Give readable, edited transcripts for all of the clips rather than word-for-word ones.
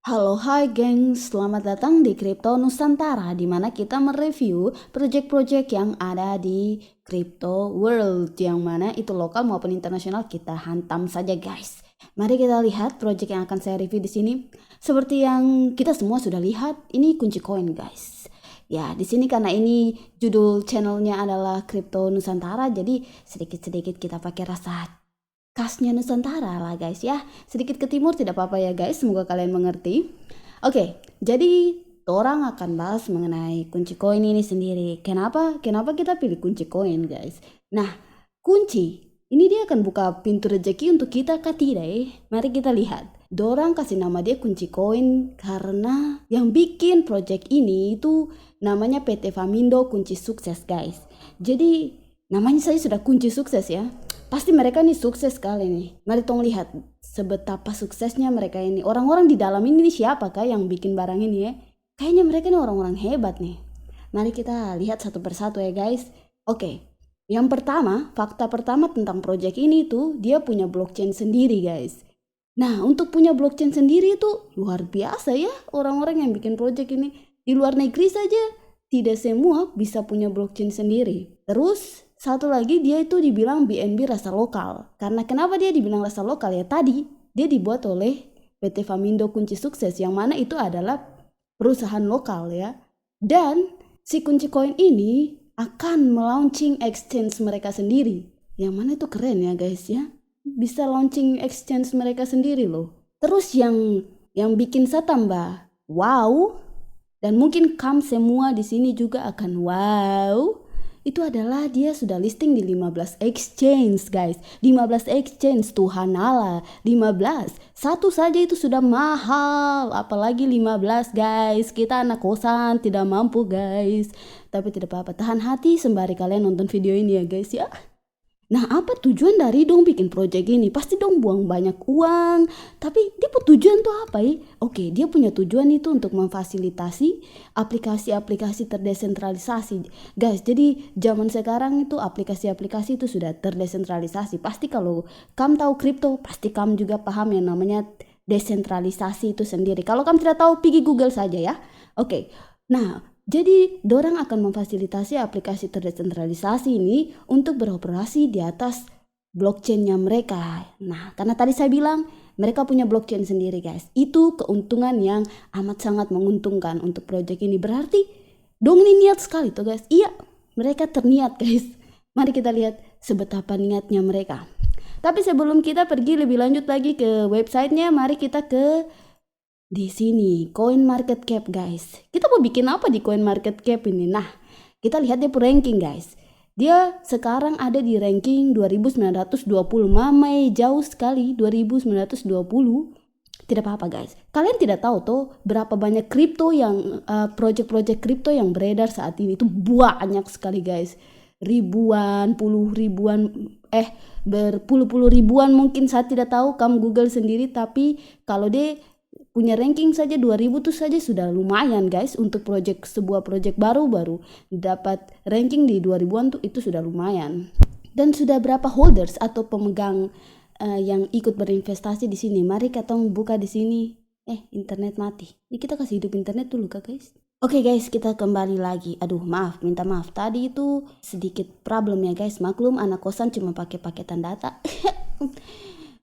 Halo, hai gengs, selamat datang di Crypto Nusantara, di mana kita mereview project-project yang ada di crypto world, yang mana itu lokal maupun internasional. Kita hantam saja guys. Mari kita lihat project yang akan saya review di sini. Seperti yang kita semua sudah lihat, ini kunci koin guys. Ya, di sini karena ini judul channelnya adalah Crypto Nusantara, jadi sedikit-sedikit kita pakai rasa khasnya Nusantara lah guys ya. Sedikit ke timur tidak apa-apa ya guys, semoga kalian mengerti. Oke, jadi orang akan bahas mengenai kunci koin ini sendiri. Kenapa kita pilih kunci koin guys? Nah, kunci ini dia akan buka pintu rezeki untuk kita kah tidak? Mari kita lihat. Dorang kasih nama dia kunci koin karena yang bikin project ini itu namanya PT Famindo Kunci Sukses guys. Jadi namanya saja sudah kunci sukses ya. Pasti mereka nih sukses sekali nih. Mari tolong lihat sebetapa suksesnya mereka ini. Orang-orang di dalam ini nih siapakah yang bikin barang ini ya? Kayaknya mereka nih orang-orang hebat nih. Mari kita lihat satu persatu ya guys. Oke, yang pertama, fakta pertama tentang project ini tuh dia punya blockchain sendiri guys. Nah, untuk punya blockchain sendiri itu luar biasa ya orang-orang yang bikin project ini. Di luar negeri saja tidak semua bisa punya blockchain sendiri. Terus satu lagi dia itu dibilang BNB rasa lokal. Karena kenapa dia dibilang rasa lokal ya? Tadi dia dibuat oleh PT Famindo Kunci Sukses yang mana itu adalah perusahaan lokal ya. Dan si kunci koin ini akan melaunching exchange mereka sendiri. Yang mana itu keren ya guys ya. Bisa launching exchange mereka sendiri loh. Terus yang bikin saya tambah wow, dan mungkin kamu semua di sini juga akan wow, itu adalah dia sudah listing di 15 exchange guys. 15 exchange, Tuhan Allah, 15. Satu saja itu sudah mahal, apalagi 15 guys. Kita anak kosan tidak mampu guys. Tapi tidak apa-apa, tahan hati sembari kalian nonton video ini ya guys ya. Nah, apa tujuan dari dong bikin project ini? Pasti dong buang banyak uang. Tapi dia punya tujuan tuh apa ya? Oke, dia punya tujuan itu untuk memfasilitasi aplikasi-aplikasi terdesentralisasi. Guys, jadi zaman sekarang itu aplikasi-aplikasi itu sudah terdesentralisasi. Pasti kalau kamu tahu kripto, pasti kamu juga paham yang namanya desentralisasi itu sendiri. Kalau kamu tidak tahu, pergi Google saja ya. Oke, nah jadi, dorang akan memfasilitasi aplikasi terdesentralisasi ini untuk beroperasi di atas blockchain-nya mereka. Nah, karena tadi saya bilang mereka punya blockchain sendiri guys. Itu keuntungan yang amat sangat menguntungkan untuk project ini. Berarti dong ini niat sekali tuh guys. Iya, mereka terniat guys. Mari kita lihat sebetapa niatnya mereka. Tapi sebelum kita pergi lebih lanjut lagi ke websitenya, mari kita ke di sini Coin Market Cap guys. Kita mau bikin apa di Coin Market Cap ini? Nah, kita lihat dia ranking guys. Dia sekarang ada di ranking 2920. Mamai jauh sekali 2920. Tidak apa-apa guys. Kalian tidak tahu tuh berapa banyak kripto yang project-project kripto yang beredar saat ini. Itu banyak sekali guys. Ribuan, puluh ribuan, berpuluh-puluh ribuan mungkin, saya tidak tahu, kamu Google sendiri. Tapi kalau dia punya ranking saja 2000 tuh saja sudah lumayan guys. Untuk sebuah project baru dapat ranking di 2000-an tuh itu sudah lumayan. Dan sudah berapa holders atau pemegang yang ikut berinvestasi di sini? Mari kita buka di sini. Internet mati. Ini kita kasih hidup internet dulu kak guys. Oke guys, kita kembali lagi. Aduh, minta maaf. Tadi itu sedikit problem ya guys. Maklum anak kosan cuma pakai paketan data.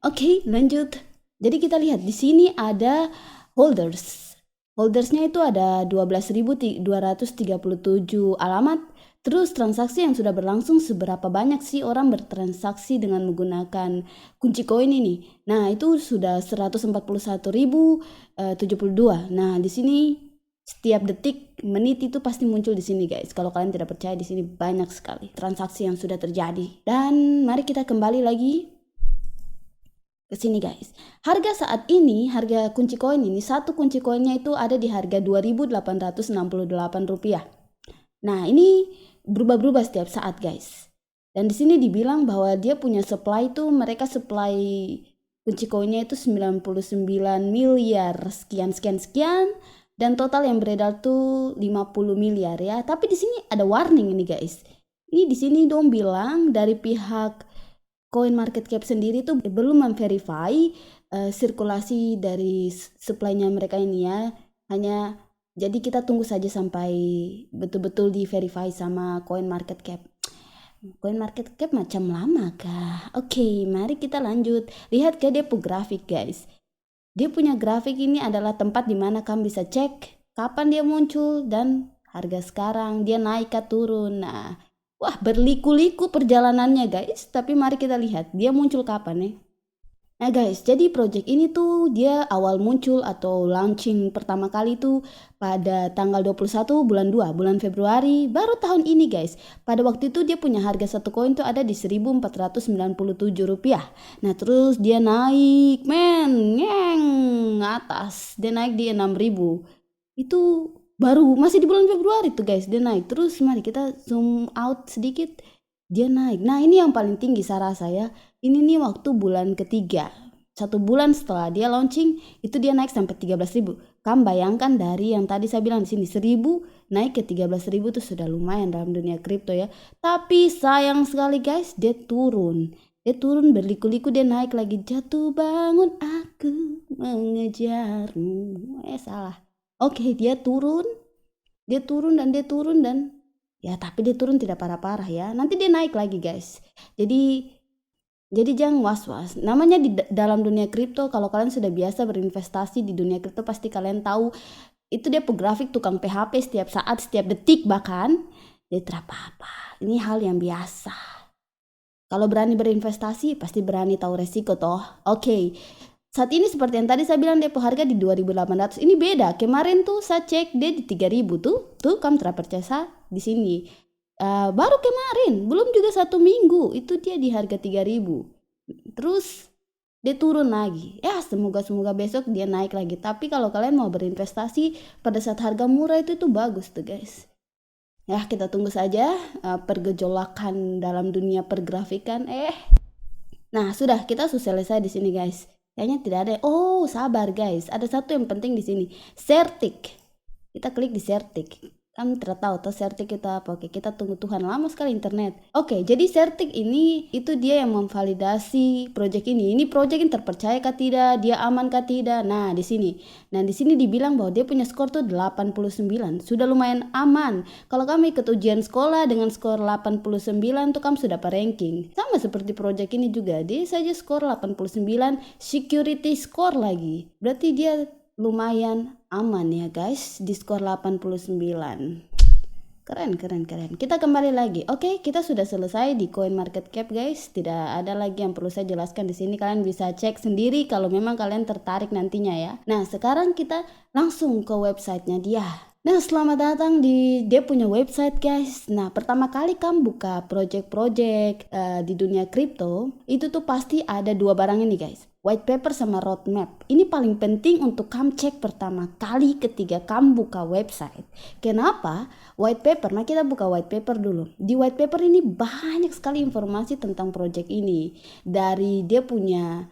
Oke, lanjut. Jadi kita lihat di sini ada holders. Holdersnya itu ada 12.237 alamat. Terus transaksi yang sudah berlangsung, seberapa banyak sih orang bertransaksi dengan menggunakan kunci koin ini. Nah, itu sudah 141.072. Nah, di sini setiap detik, menit itu pasti muncul di sini guys. Kalau kalian tidak percaya, di sini banyak sekali transaksi yang sudah terjadi. Dan mari kita kembali lagi ke sini guys. Harga saat ini, harga kunci koin ini, satu kunci koinnya itu ada di harga Rp2.868. Nah, ini berubah-berubah setiap saat guys. Dan di sini dibilang bahwa dia punya supply itu, mereka supply kunci koinnya itu 99 miliar sekian dan total yang beredar tuh 50 miliar ya. Tapi di sini ada warning ini guys. Ini di sini dong bilang dari pihak Coin Market Cap sendiri tuh belum memverify sirkulasi dari supply-nya mereka ini ya. Hanya jadi kita tunggu saja sampai betul-betul di verify sama CoinMarketCap. CoinMarketCap macam lama kah? Oke, mari kita lanjut. Lihat ke dia grafik guys. Dia punya grafik ini adalah tempat dimana kamu bisa cek kapan dia muncul dan harga sekarang, dia naik ke turun. Nah, wah berliku-liku perjalanannya guys. Tapi mari kita lihat dia muncul kapan nih. Nah guys, jadi project ini tuh dia awal muncul atau launching pertama kali tuh pada tanggal 21 bulan 2, bulan Februari, baru tahun ini guys. Pada waktu itu dia punya harga satu koin tuh ada di 1.497 rupiah. Nah terus dia naik, atas, dia naik di 6.000. Itu baru masih di bulan Februari tuh guys, dia naik. Terus mari kita zoom out sedikit, dia naik. Nah ini yang paling tinggi saya rasa ya. Ini nih waktu bulan ketiga, 1 bulan setelah dia launching itu dia naik sampai 13.000. Kamu bayangkan dari yang tadi saya bilang di sini 1.000 naik ke 13.000 itu sudah lumayan dalam dunia kripto ya. Tapi sayang sekali guys, dia turun. Dia turun berliku-liku, dia naik lagi. Jatuh bangun aku mengejarmu. Salah. Oke, dia turun dan ya tapi dia turun tidak parah-parah ya. Nanti dia naik lagi guys. Jadi jangan was-was. Namanya di dalam dunia kripto, kalau kalian sudah biasa berinvestasi di dunia kripto pasti kalian tahu itu dia grafik tukang PHP setiap saat, setiap detik bahkan. Dia tidak apa-apa. Ini hal yang biasa. Kalau berani berinvestasi pasti berani tahu resiko toh. Oke. Saat ini seperti yang tadi saya bilang depo harga di 2.800. Ini beda. Kemarin tuh saya cek dia di 3.000 tuh. Tuh kamu tidak percaya di sini. Baru kemarin, belum juga 1 minggu, itu dia di harga 3.000. Terus dia turun lagi. Ya semoga besok dia naik lagi. Tapi kalau kalian mau berinvestasi pada saat harga murah itu bagus tuh guys. Ya kita tunggu saja pergejolakan dalam dunia pergrafikan. Nah sudah, kita sudah selesai di sini guys. Kayaknya tidak ada. Oh sabar guys, ada satu yang penting di sini. Certik. Kita klik di Certik. Kan tidak tahu atau Certik kita apa. Oke, kita tunggu Tuhan, lama sekali internet. Oke, jadi Certik ini itu dia yang memvalidasi project ini. Ini project yang terpercaya kah tidak, dia aman kah tidak. Nah di sini dibilang bahwa dia punya skor tuh 89, sudah lumayan aman. Kalau kami ikut ujian sekolah dengan skor 89 tuh kamu sudah ranking. Sama seperti project ini juga, dia saja skor 89, security score lagi. Berarti dia lumayan aman ya guys, di skor 89. Keren. Kita kembali lagi. Oke, kita sudah selesai di CoinMarketCap guys. Tidak ada lagi yang perlu saya jelaskan di sini. Kalian bisa cek sendiri kalau memang kalian tertarik nantinya ya. Nah, sekarang kita langsung ke websitenya dia. Nah, selamat datang di dia punya website guys. Nah, pertama kali kamu buka project-project di dunia kripto, itu tuh pasti ada 2 barang ini guys. White paper sama roadmap. Ini paling penting untuk kamu cek pertama kali ketika kamu buka website. Kenapa? White paper. Nah kita buka white paper dulu. Di white paper ini banyak sekali informasi tentang project ini. Dari dia punya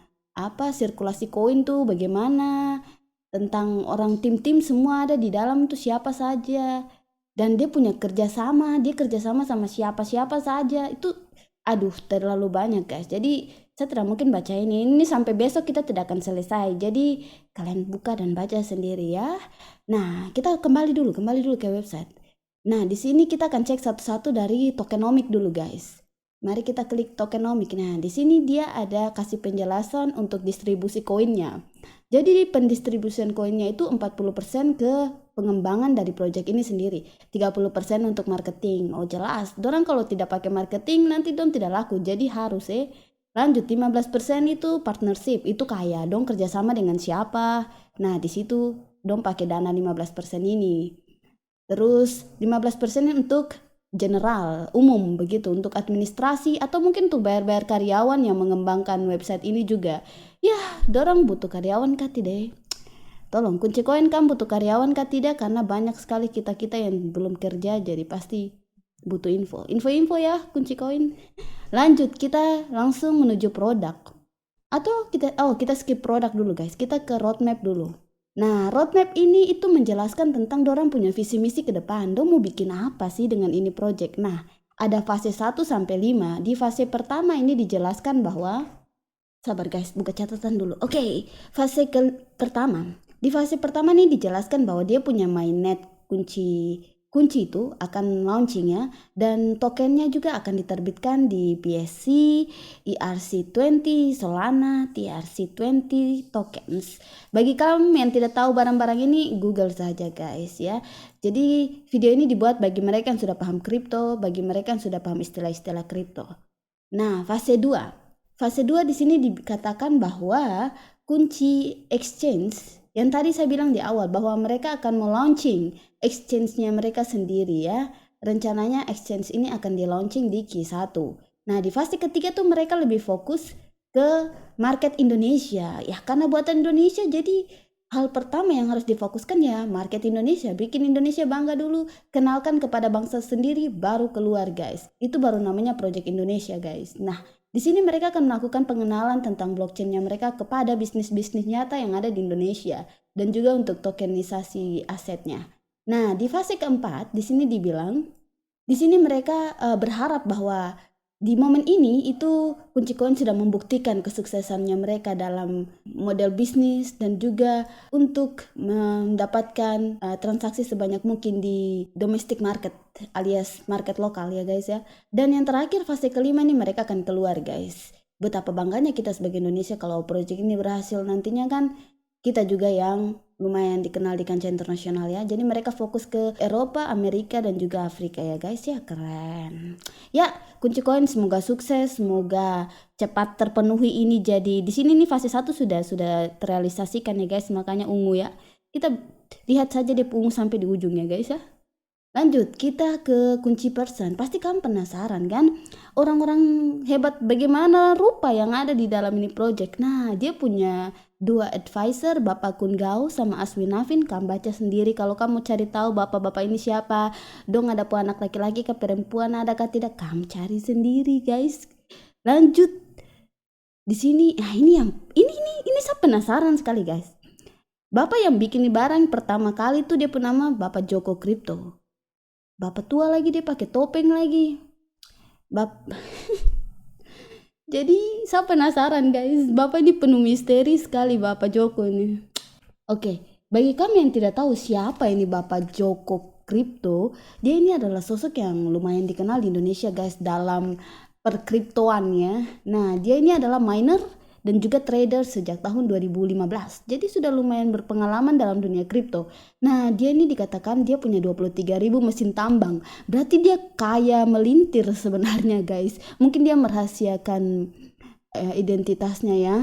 sirkulasi koin tuh bagaimana, tentang orang tim-tim semua ada di dalam tuh siapa saja. Dan dia punya kerjasama sama siapa-siapa saja. Itu terlalu banyak guys. Jadi saya tidak mungkin baca ini sampai besok kita tidak akan selesai. Jadi kalian buka dan baca sendiri ya. Nah, kita kembali dulu ke website. Nah, di sini kita akan cek satu-satu dari tokenomic dulu guys. Mari kita klik tokenomic. Nah, di sini dia ada kasih penjelasan untuk distribusi koinnya. Jadi pendistribusian koinnya itu 40% ke pengembangan dari project ini sendiri, 30% untuk marketing. Oh jelas, dorang kalau tidak pakai marketing nanti dong tidak laku. Jadi harus lanjut 15% itu partnership, itu kayak dong kerjasama dengan siapa. Nah di situ dong pakai dana 15% ini. Terus 15% untuk general, umum begitu, untuk administrasi atau mungkin untuk bayar-bayar karyawan yang mengembangkan website ini juga. Ya, dorang butuh karyawan kah tidak? Tolong kunci koin kamu butuh karyawan kah tidak? Karena banyak sekali kita yang belum kerja, jadi pasti butuh info ya kunci koin. Lanjut, kita langsung menuju produk. Atau kita skip produk dulu guys, kita ke roadmap dulu. Nah, roadmap ini itu menjelaskan tentang dorang punya visi misi ke depan. Dong mau bikin apa sih dengan ini project? Nah, ada fase 1 sampai 5. Di fase pertama ini dijelaskan bahwa Sabar guys, buka catatan dulu. Oke, fase pertama. Di fase pertama nih dijelaskan bahwa dia punya mainnet kunci itu akan launching ya, dan tokennya juga akan diterbitkan di BSC, ERC20, Solana, TRC20 tokens. Bagi kamu yang tidak tahu barang-barang ini, Google saja guys ya. Jadi video ini dibuat bagi mereka yang sudah paham kripto, bagi mereka yang sudah paham istilah-istilah kripto. Nah, fase 2. Fase 2 di sini dikatakan bahwa kunci exchange yang tadi saya bilang di awal bahwa mereka akan launching exchange-nya mereka sendiri ya. Rencananya exchange ini akan di launching di Q1. Nah, di fase ketiga tuh mereka lebih fokus ke market Indonesia. Ya, karena buatan Indonesia jadi hal pertama yang harus difokuskan ya market Indonesia. Bikin Indonesia bangga dulu, kenalkan kepada bangsa sendiri baru keluar guys. Itu baru namanya Project Indonesia guys. Nah, di sini mereka akan melakukan pengenalan tentang blockchain-nya mereka kepada bisnis-bisnis nyata yang ada di Indonesia dan juga untuk tokenisasi asetnya. Nah, di fase keempat di sini dibilang, di sini mereka berharap bahwa di momen ini itu Kunci Koin sudah membuktikan kesuksesannya mereka dalam model bisnis dan juga untuk mendapatkan transaksi sebanyak mungkin di domestic market alias market lokal ya guys ya. Dan yang terakhir fase kelima nih mereka akan keluar guys. Betapa bangganya kita sebagai Indonesia kalau proyek ini berhasil nantinya kan kita juga yang lumayan dikenal di kancah internasional ya. Jadi mereka fokus ke Eropa, Amerika dan juga Afrika ya guys ya, keren. Ya, Kunci Koin semoga sukses, semoga cepat terpenuhi ini. Jadi di sini nih fase 1 sudah terrealisasikan ya guys, makanya ungu ya. Kita lihat saja dia ungu sampai di ujung ya guys ya. Lanjut, kita ke kunci person. Pasti kamu penasaran kan? Orang-orang hebat bagaimana rupa yang ada di dalam ini project. Nah, dia punya 2 advisor, Bapak Kun Gao sama Aswin Navin. Kamu baca sendiri kalau kamu cari tahu bapak-bapak ini siapa. Dong ada pun anak laki-laki ke perempuan adakah tidak? Kamu cari sendiri, guys. Lanjut. Di sini, nah ini saya penasaran sekali, guys. Bapak yang bikin barang pertama kali tuh dia punya nama Bapak Joko Crypto. Bapak tua lagi, dia pakai topeng lagi. Jadi saya penasaran guys, Bapak ini penuh misteri sekali Bapak Joko ini. Oke, bagi kami yang tidak tahu siapa ini Bapak Joko Crypto, dia ini adalah sosok yang lumayan dikenal di Indonesia guys dalam perkriptoannya. Nah, dia ini adalah miner dan juga trader sejak tahun 2015. Jadi sudah lumayan berpengalaman dalam dunia kripto. Nah, dia ini dikatakan dia punya 23.000 mesin tambang. Berarti dia kaya melintir sebenarnya guys. Mungkin dia merahasiakan identitasnya ya.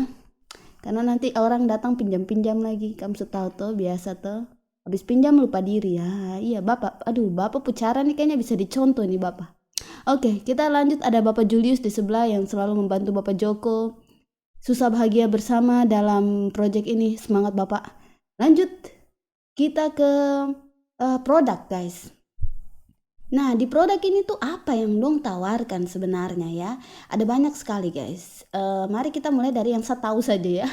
Karena nanti orang datang pinjam-pinjam lagi. Kamu tahu tuh, biasa tuh. Habis pinjam lupa diri ya. Iya, Bapak. Aduh, Bapak pucara nih kayaknya bisa dicontoh nih Bapak. Oke, kita lanjut. Ada Bapak Julius di sebelah yang selalu membantu Bapak Joko. Susah bahagia bersama dalam proyek ini. Semangat Bapak. Lanjut. Kita ke produk guys. Nah, di produk ini tuh apa yang dong tawarkan sebenarnya ya? Ada banyak sekali guys. Mari kita mulai dari yang saya tahu saja ya.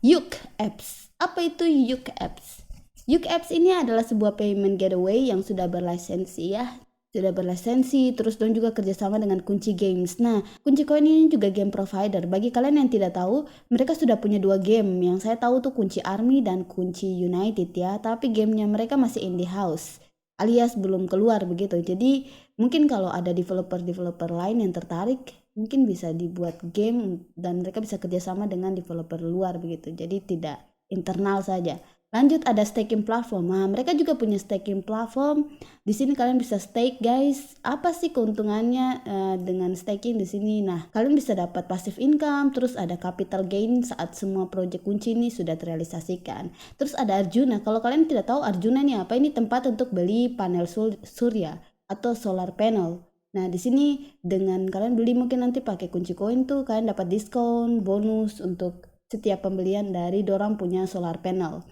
Yuk Apps. Apa itu Yuk Apps? Yuk Apps ini adalah sebuah payment gateway yang sudah berlisensi ya. Terus dan juga kerjasama dengan Kunci Games. Nah, Kunci Koin ini juga game provider. Bagi kalian yang tidak tahu, mereka sudah punya 2 game. Yang saya tahu tuh Kunci Army dan Kunci United ya. Tapi gamenya mereka masih in the house, alias belum keluar begitu. Jadi mungkin kalau ada developer lain yang tertarik, mungkin bisa dibuat game dan mereka bisa kerjasama dengan developer luar begitu. Jadi tidak internal saja. Lanjut ada staking platform. Nah, mereka juga punya staking platform. Di sini kalian bisa stake, guys. Apa sih keuntungannya dengan staking di sini? Nah, kalian bisa dapat passive income, terus ada capital gain saat semua project kunci ini sudah terrealisasikan. Terus ada Arjuna. Kalau kalian tidak tahu Arjuna ini apa? Ini tempat untuk beli panel surya atau solar panel. Nah, di sini dengan kalian beli mungkin nanti pakai Kunci Koin tuh kalian dapat diskon, bonus untuk setiap pembelian dari dorang punya solar panel.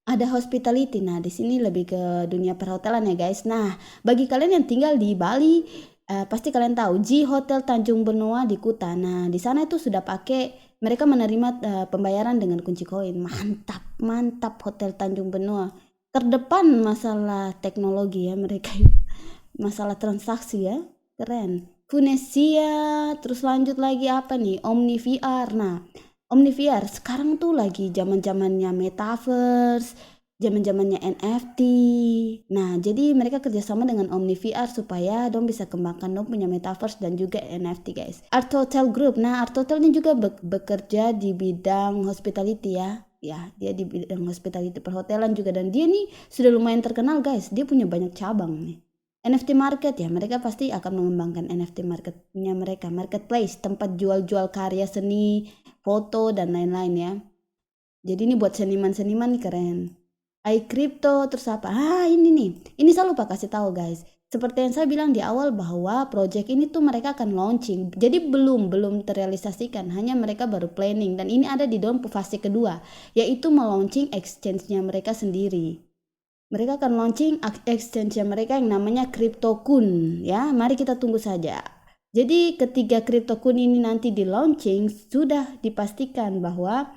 Ada hospitality. Nah, di sini lebih ke dunia perhotelan ya guys. Nah, bagi kalian yang tinggal di Bali, pasti kalian tahu G Hotel Tanjung Benoa di Kuta. Nah, di sana itu sudah pakai mereka menerima pembayaran dengan Kunci Koin. Mantap Hotel Tanjung Benoa. Terdepan masalah teknologi ya mereka. Masalah transaksi ya. Keren. Funesia, terus lanjut lagi apa nih? Omni VR. Nah, OmniVR sekarang tuh lagi zaman-zamannya metaverse, zaman-zamannya NFT. Nah, jadi mereka kerjasama dengan OmniVR supaya dong bisa kembangkan dong punya metaverse dan juga NFT guys. Art Hotel Group, nah Art Hotel ini juga bekerja di bidang hospitality ya. Ya, dia di bidang hospitality perhotelan juga, dan dia nih sudah lumayan terkenal guys. Dia punya banyak cabang nih. NFT market ya, mereka pasti akan mengembangkan NFT marketnya mereka, marketplace, tempat jual-jual karya seni, foto dan lain-lain ya. Jadi ini buat seniman-seniman nih keren. iCrypto terus apa? Ini nih. Ini saya lupa kasih tahu guys. Seperti yang saya bilang di awal bahwa project ini tuh mereka akan launching. Jadi belum terrealisasikan, hanya mereka baru planning, dan ini ada di dalam fase kedua, yaitu melaunching exchange-nya mereka sendiri. Mereka akan launching exchange mereka yang namanya CryptoKun ya. Mari kita tunggu saja. Jadi ketiga CryptoKun ini nanti di launching, sudah dipastikan bahwa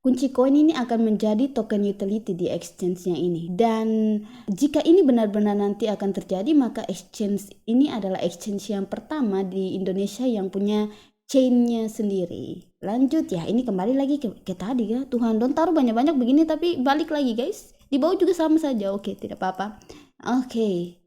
kunci koin ini akan menjadi token utility di exchange-nya ini. Dan jika ini benar-benar nanti akan terjadi, maka exchange ini adalah exchange yang pertama di Indonesia yang punya chain-nya sendiri. Lanjut ya, ini kembali lagi ke tadi ya. Tuhan, don't taruh banyak-banyak begini tapi balik lagi guys. Di bawah juga sama saja. Oke, tidak apa-apa. Oke,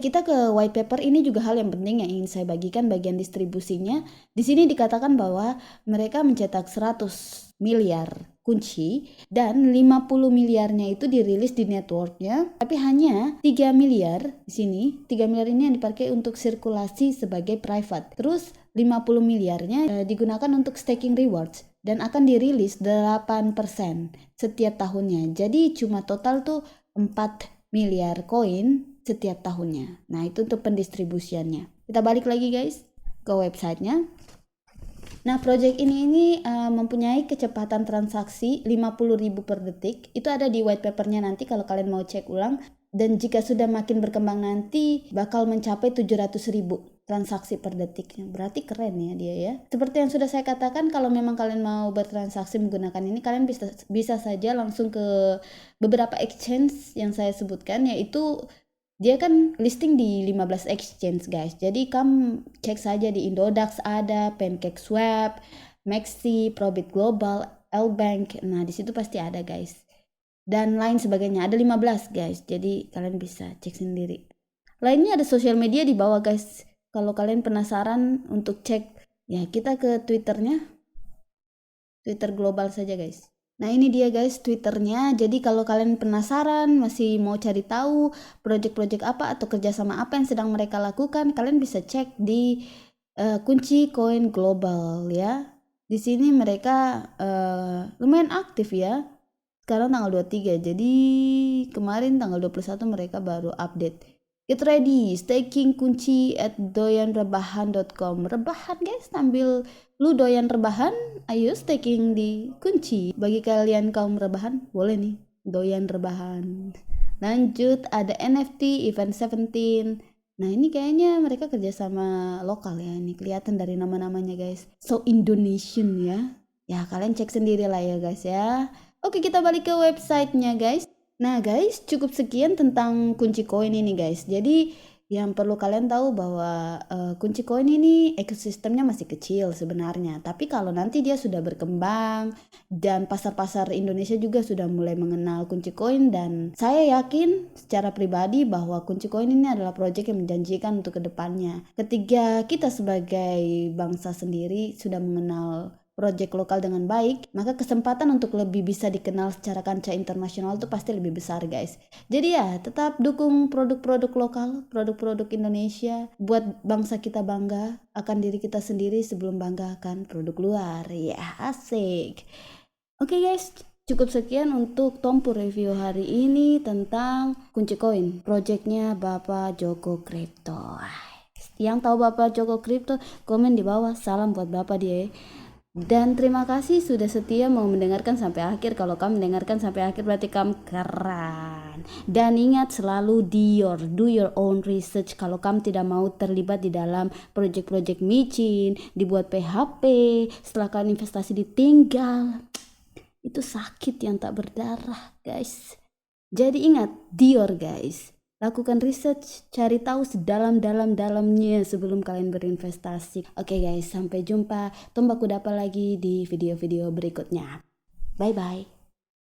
kita ke white paper. Ini juga hal yang penting yang ingin saya bagikan, bagian distribusinya. Di sini dikatakan bahwa mereka mencetak 100 miliar kunci dan 50 miliarnya itu dirilis di networknya, tapi hanya 3 miliar di sini. 3 miliar ini yang dipakai untuk sirkulasi sebagai private. Terus 50 miliarnya digunakan untuk staking rewards dan akan dirilis 8% setiap tahunnya. Jadi cuma total tuh 4 miliar koin setiap tahunnya. Nah, itu untuk pendistribusiannya. Kita balik lagi guys ke websitenya. Nah, project ini mempunyai kecepatan transaksi 50.000 per detik. Itu ada di white papernya nanti kalau kalian mau cek ulang. Dan jika sudah makin berkembang nanti bakal mencapai 700.000 transaksi per detiknya. Berarti keren ya dia ya. Seperti yang sudah saya katakan, kalau memang kalian mau bertransaksi menggunakan ini, kalian bisa saja langsung ke beberapa exchange yang saya sebutkan, yaitu dia kan listing di 15 exchange guys. Jadi kamu cek saja di Indodax ada, PancakeSwap, Maxi, Probit Global, Lbank. Nah, di situ pasti ada guys. Dan lain sebagainya. Ada 15 guys. Jadi kalian bisa cek sendiri. Lainnya ada sosial media di bawah guys. Kalau kalian penasaran untuk cek, ya kita ke Twitternya. Twitter global saja guys. Nah, ini dia guys Twitternya. Jadi kalau kalian penasaran, masih mau cari tahu project-project apa atau kerjasama apa yang sedang mereka lakukan, kalian bisa cek di kunci koin global ya. Di sini mereka lumayan aktif ya. Sekarang tanggal 23, jadi kemarin tanggal 21 mereka baru update. Get ready, staking kunci at doyanrebahan.com. Rebahan guys, sambil lu doyan rebahan, ayo staking di kunci. Bagi kalian kaum rebahan, boleh nih, doyan rebahan. Lanjut, ada NFT Event 17. Nah, ini kayaknya mereka kerjasama lokal ya. Ini kelihatan dari nama-namanya guys. So Indonesian ya. Ya, kalian cek sendiri lah ya guys ya. Oke, kita balik ke websitenya guys. Nah guys, cukup sekian tentang kunci koin ini guys. Jadi yang perlu kalian tahu bahwa kunci koin ini ekosistemnya masih kecil sebenarnya. Tapi kalau nanti dia sudah berkembang dan pasar-pasar Indonesia juga sudah mulai mengenal kunci koin, dan saya yakin secara pribadi bahwa kunci koin ini adalah proyek yang menjanjikan untuk kedepannya. Ketika kita sebagai bangsa sendiri sudah mengenal proyek lokal dengan baik, maka kesempatan untuk lebih bisa dikenal secara kancah internasional itu pasti lebih besar guys. Jadi ya, tetap dukung produk-produk lokal, produk-produk Indonesia, buat bangsa kita bangga akan diri kita sendiri sebelum bangga akan produk luar. Ya, asik. Oke guys, cukup sekian untuk Tompu review hari ini tentang kunci koin, proyeknya Bapak Joko Crypto. Yang tahu Bapak Joko Crypto, komen di bawah. Salam buat Bapak dia. Dan terima kasih sudah setia mau mendengarkan sampai akhir. Kalau kamu mendengarkan sampai akhir berarti kamu keren. Dan ingat selalu do your own research. Kalau kamu tidak mau terlibat di dalam project-project micin, dibuat PHP, setelah kalian investasi ditinggal, itu sakit yang tak berdarah guys. Jadi ingat, Dior guys. lakukan research, cari tahu sedalam-dalamnya sebelum kalian berinvestasi. Oke guys, sampai jumpa. Tunggu aku dapat lagi di video-video berikutnya. Bye-bye.